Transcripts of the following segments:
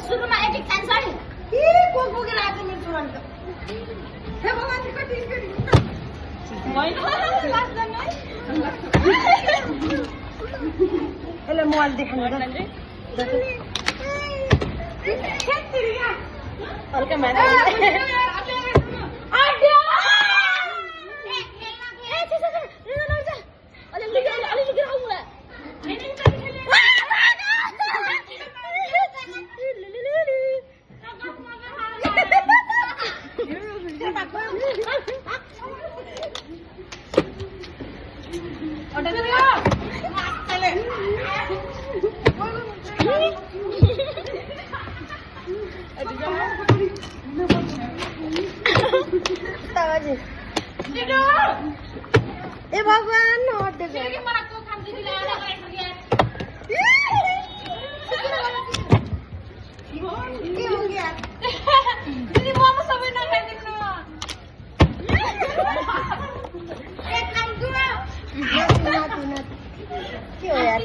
सुरुमा एक चान्स है को पुगेर आज मेरो तुरन्त हे भगवान कति हेलो मोबाइल देखाउनु हल्का माने ए भगवान हट्दे के मलाई को खाम दिदीले आला गरेर दिए के हो गया दिदी मोमो सबै नखाइदिनु ए खाम दु के हो यार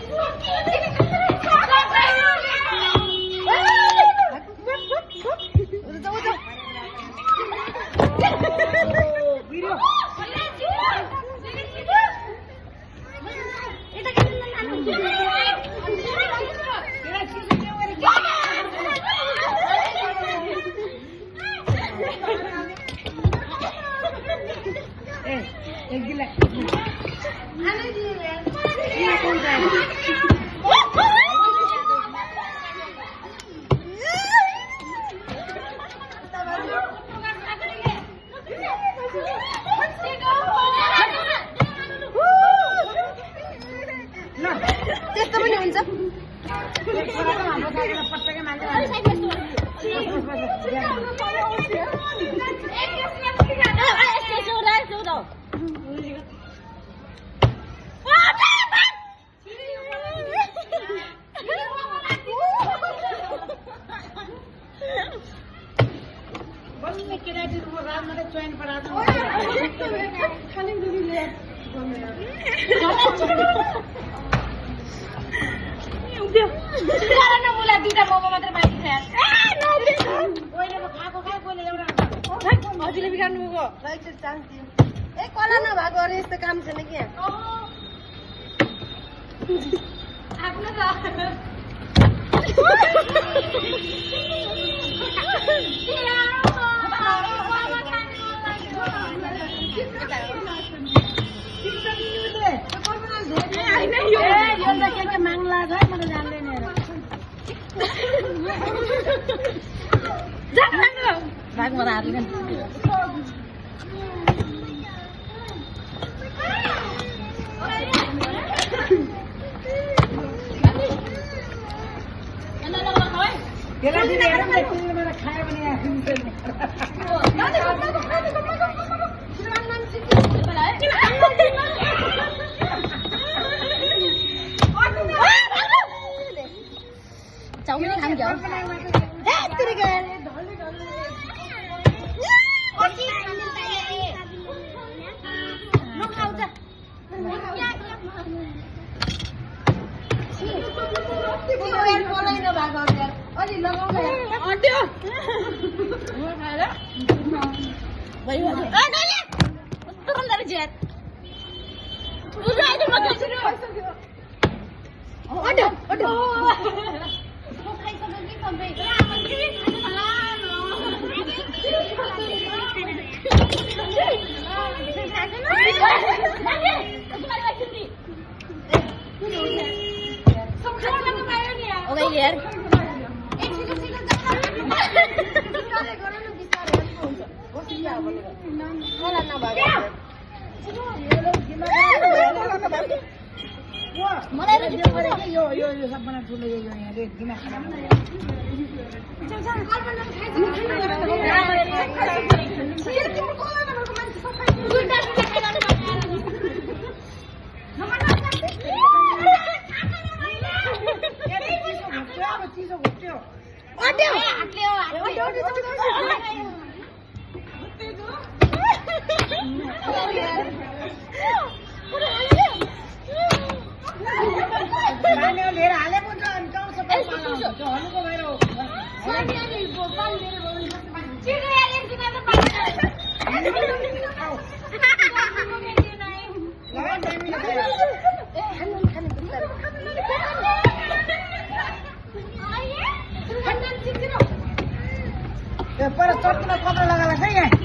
एक गिला आने दिए ये कौन है ल त्यस्तो पनि हुन्छ एक छोराको हाम्रो गाडीमा पटकै मान्छे हजुरले बिगार्नु भएको चान्स दियो ए कला नभएको अरे यस्तो काम छैन कि आफ्नो त माग्ला छ मलाई जान्दैन भाग मलाई हाल्नु खायो भने cháu mới tham dự turun dari jet. Udah ada makan sini. Aduh. Sampai oke yaar. यो सबभन्दा ठुलो यो यहाँ रेट किन खाना આટલે परत चटकीला कपडा लगायला नाही आहे